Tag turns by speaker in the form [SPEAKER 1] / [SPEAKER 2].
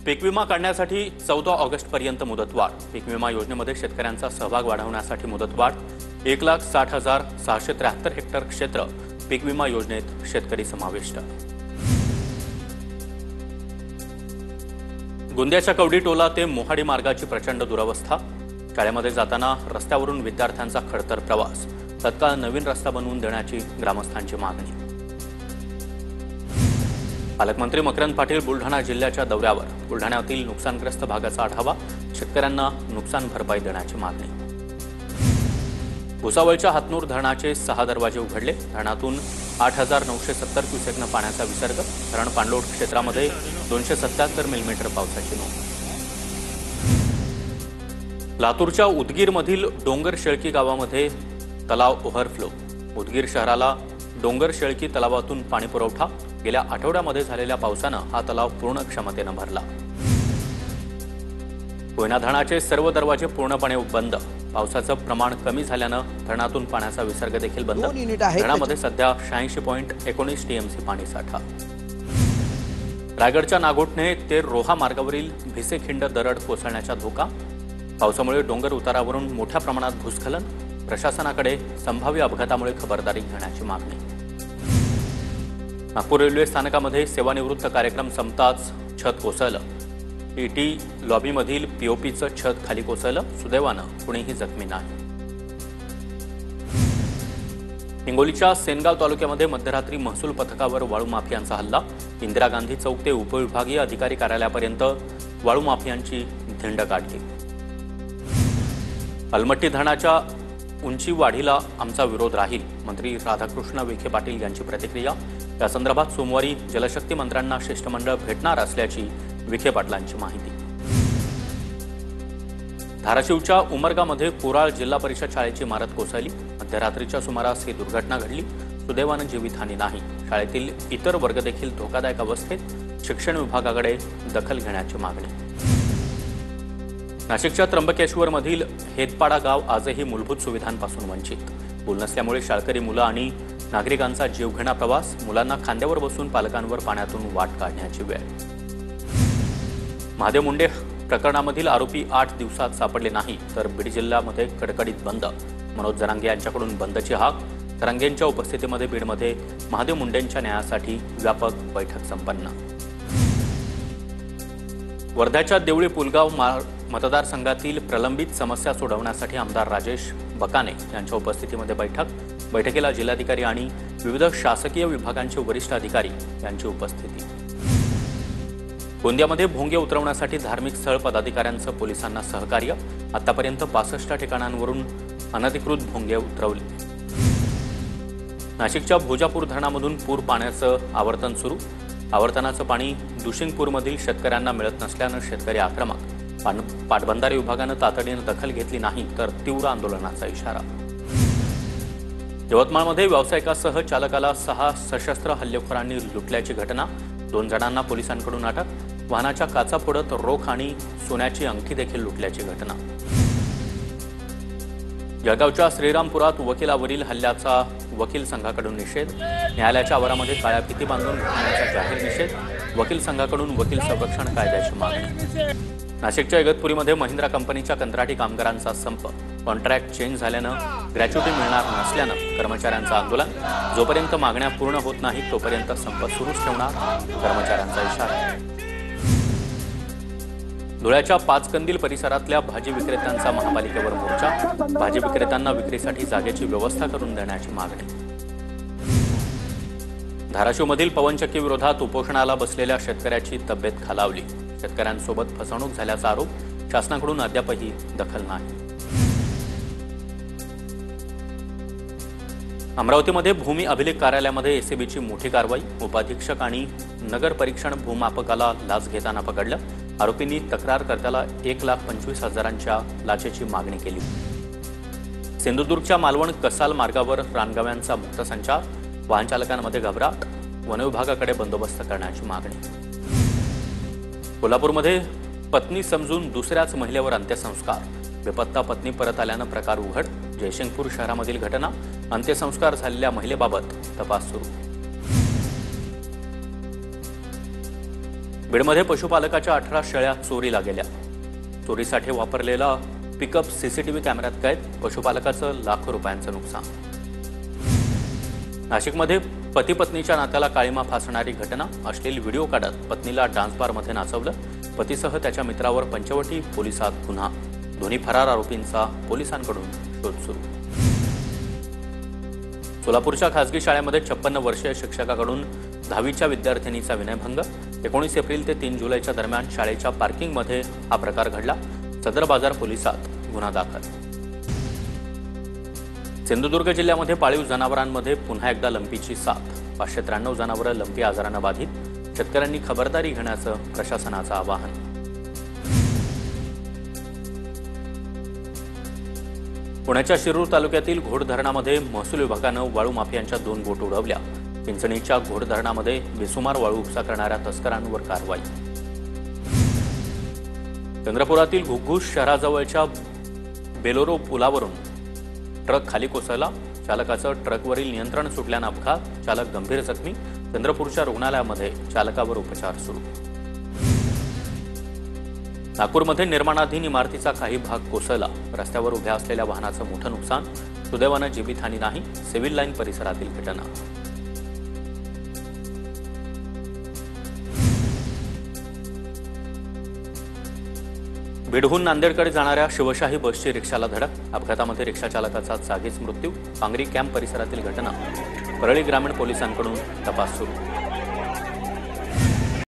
[SPEAKER 1] पीक विमा काढण्यासाठी 14 ऑगस्टपर्यंत मुदतवाढ। पीक विमा योजनेमध्ये शेतकऱ्यांचा सहभाग वाढवण्यासाठी मुदतवाढ। 1,60,673 हेक्टर क्षेत्र पीक विमा योजनेत शेतकरी समाविष्ट। गोंदियाच्या कवडी टोला ते मोहाडी मार्गाची प्रचंड दुरवस्था। शाळेमध्ये जाताना रस्त्यावरून विद्यार्थ्यांचा खडतर प्रवास। तत्काळ नवीन रस्ता बनवून देण्याची ग्रामस्थांची मागणी। पालकमंत्री मकरंद पाटील बुलढाणा जिल्ह्याच्या दौऱ्यावर। बुलढाण्यातील नुकसानग्रस्त भागाचा आढावा। शेतकऱ्यांना नुकसान भरपाई देण्याची मागणी। भुसावळच्या हातनूर धरणाचे 6 दरवाजे उघडले। धरणातून 8,970 क्युसेक्न पाण्याचा विसर्ग। धरण पाणलोट क्षेत्रामध्ये 277 मिलीमीटर पावसाची नोंद। लातूरच्या उदगीरमधील डोंगर शेळकी गावामध्ये तलाव ओव्हरफ्लो। उदगीर शहराला डोंगर शेळकी तलावातून पाणी पुरवठा। गेल्या आठवड्यामध्ये झालेल्या पावसानं हा तलाव पूर्ण क्षमतेनं भरला। कोयना धरणाचे सर्व दरवाजे पूर्णपणे बंद। पावसाचं प्रमाण कमी झाल्यानं धरणातून पाण्याचा विसर्ग देखील बंद। धरणामध्ये सध्या 86.19 टीएमसी पाणी साठा। रायगडच्या नागोठणे ते रोहा मार्गावरील भिसेखिंड दरड कोसळण्याचा धोका। पावसामुळे डोंगर उतारावरून मोठ्या प्रमाणात भूस्खलन। प्रशासनाकडे संभाव्य अपघातामुळे खबरदारी घेण्याची मागणी। नागपूर रेल्वे स्थानकामध्ये सेवानिवृत्त कार्यक्रम संपताच छत कोसळलं। ईटी लॉबीमधील पीओपीचं छत खाली कोसळलं। सुदैवानं कुणीही जखमी नाही। हिंगोलीच्या सेनगाव तालुक्यामध्ये मध्यरात्री महसूल पथकावर वाळू माफियांचा हल्ला। इंदिरा गांधी चौक ते उपविभागीय अधिकारी कार्यालयापर्यंत वाळू माफियांची धिंड काढली। अलमट्टी धरणाच्या उंची वाढीला आमचा विरोध राहील। मंत्री राधाकृष्ण विखे पाटील यांची प्रतिक्रिया। या संदर्भात सोमवारी जलशक्ती मंत्र्यांना शिष्टमंडळ भेटणार असल्याची विखे पाटलांची माहिती। धाराशिवच्या उमरगामध्ये कोराळ जिल्हा परिषद शाळेची इमारत कोसळली। मध्यरात्रीच्या सुमारास ही दुर्घटना घडली। सुदैवानं जीवितहानी नाही। शाळेतील इतर वर्ग देखील धोकादायक अवस्थेत। शिक्षण विभागाकडे दखल घेण्याची मागणी। नाशिकच्या त्र्यंबकेश्वरमधील हेदपाडा गाव आजही मूलभूत सुविधांपासून वंचित। पूल नसल्यामुळे शाळकरी मुलं आणि नागरिकांचा जीवघेणा प्रवास। मुलांना खांद्यावर बसून पालकांवर पाण्यातून वाट काढण्याची वेळ। महादेव मुंडे प्रकरणामधील आरोपी 8 दिवसात सापडले नाही तर बीड जिल्ह्यामध्ये कडकडीत बंद। मनोज जरांगे यांच्याकडून बंदची हाक। जरांगेंच्या उपस्थितीमध्ये बीडमध्ये महादेव मुंडेंच्या न्यायासाठी व्यापक बैठक संपन्न। वर्ध्याच्या देवळी पुलगाव मतदारसंघातील प्रलंबित समस्या सोडवण्यासाठी आमदार राजेश बकाने यांच्या उपस्थितीमध्ये बैठकीला जिल्हाधिकारी आणि विविध शासकीय विभागांचे वरिष्ठ अधिकारी यांची उपस्थिती। गोंदियामध्ये भोंगे उतरवण्यासाठी धार्मिक स्थळ पदाधिकाऱ्यांचं पोलिसांना सहकार्य। आतापर्यंत 65 ठिकाणांवरून अनधिकृत भोंगे उतरवले। नाशिकच्या भोजापूर धरणामधून पूर पाण्याचं आवर्तन सुरू। आवर्तनाचं पाणी दुशिंगपूरमधील शेतकऱ्यांना मिळत नसल्यानं शेतकरी आक्रमक। पाटबंधारे विभागानं तातडीनं दखल घेतली नाही तर तीव्र आंदोलनाचा इशारा। यवतमाळमध्ये व्यावसायिकासह चालकाला 6 सशस्त्र हल्लेखोरांनी लुटल्याची घटना। 2 जणांना पोलिसांकडून अटक। वाहनाच्या काचा फोडत रोख आणि सोन्याची अंगठी देखील लुटल्याची घटना। जळगावच्या श्रीरामपुरात वकिलावरील हल्ल्याचा वकील संघाकडून निषेध। न्यायालयाच्या आवारामध्ये काळ्या फिती बांधून घुसण्याचा जाहीर निषेध। वकील संघाकडून वकील संरक्षण कायद्याची मागणी। नाशिकच्या इगतपुरीमध्ये महिंद्रा कंपनीच्या कंत्राटी कामगारांचा संप। कॉन्ट्रॅक्ट चेंज झाल्यानं ग्रॅच्युटी मिळणार नसल्यानं कर्मचाऱ्यांचं आंदोलन। जोपर्यंत मागण्या पूर्ण होत नाहीत तोपर्यंत संप सुरूच ठेवणार, कर्मचाऱ्यांचा इशारा। धुळ्याच्या पाचकंदील परिसरातल्या भाजी विक्रेत्यांचा महापालिकेवर मोर्चा। भाजी विक्रेत्यांना विक्रीसाठी जागेची व्यवस्था करून देण्याची मागणी। धाराशिवमधील पवनचक्की विरोधात उपोषणाला बसलेल्या शेतकऱ्याची तब्येत खालावली। शेतकऱ्यांसोबत फसवणूक झाल्याचा आरोप। शासनाकडून अद्यापही दखल नाही। अमरावतीमध्ये भूमी अभिलेख कार्यालयामध्ये एसीबीची मोठी कारवाई। उपाधीक्षक आणि नगर परीक्षण भूमापकाला लाच घेताना पकडलं। आरोपींनी तक्रारकर्त्याला 1,25,000च्या लाचेची मागणी केली। सिंधुदुर्गच्या मालवण कसाल मार्गावर रानगाव्यांचा मुक्त संचार। वाहन चालकांमध्ये घबराट। वनविभागाकडे बंदोबस्त करण्याची मागणी। कोल्हापूरमध्ये पत्नी समजून दुसऱ्याच महिलेवर अंत्यसंस्कार। बेपत्ता पत्नी परत आल्यानं प्रकार उघड। जयसिंगपूर शहरामधील घटना। अंत्यसंस्कार झालेल्या महिलेबाबत तपास सुरू। बीडमध्ये पशुपालकाच्या 18 शेळ्या चोरीला गेल्या। चोरीसाठी वापरलेला पिकअप सीसीटीव्ही कॅमेऱ्यात कैद। पशुपालकाचं लाखो रुपयांचं नुकसान। नाशिकमध्ये पती पत्नीच्या नात्याला काळीमा फासणारी घटना। अश्लील व्हिडिओ काढत पत्नीला डान्स बारमध्ये नाचवलं। पतीसह त्याच्या मित्रावर पंचवटी पोलिसात गुन्हा। दोन्ही फरार आरोपींचा पोलिसांकडून शोध सुरू। सोलापूरच्या खासगी शाळेमध्ये 56 वर्षीय शिक्षकाकडून 10वीच्या विद्यार्थिनीचा विनयभंग। 19 एप्रिल ते 3 जुलैच्या दरम्यान शाळेच्या पार्किंगमध्ये हा प्रकार घडला। सदर बाजार पोलिसात गुन्हा दाखल। सिंधुदुर्ग जिल्ह्यामध्ये पाळीव जनावरांमध्ये पुन्हा एकदा लंपीची साथ। 593 जनावरं लंपी आजारानं बाधित। शेतकऱ्यांनी खबरदारी घेण्याचं प्रशासनाचं आवाहन। पुण्याच्या शिरूर तालुक्यातील घोड धरणामध्ये महसूल विभागानं वाळू माफियांच्या 2 बोट उडवल्या। चिंचणीच्या घोड धरणामध्ये बेसुमार वाळू उपसा करणाऱ्या तस्करांवर कारवाई। चंद्रपुरातील घुग्घूस शहराजवळच्या बेलोरो पुलावरून ट्रक खाली कोसळला। चालकाचं ट्रकवरील नियंत्रण सुटल्यानं अपघात। चालक गंभीर जखमी। चंद्रपूरच्या रुग्णालयामध्ये चालकावर उपचार सुरू। नागपूरमध्ये निर्माणाधीन इमारतीचा काही भाग कोसळला। रस्त्यावर उभ्या असलेल्या वाहनाचं मोठं नुकसान। सुदैवानं जीवितहानी नाही। सिव्हिल लाईन परिसरातील घटना। बीडहून नांदेडकडे जाणाऱ्या शिवशाही बसची रिक्षाला धडक। अपघातामध्ये रिक्षा चालकाचा जागीच मृत्यू। पांगरी कॅम्प परिसरातील घटना। परळी ग्रामीण पोलिसांकडून तपास सुरू।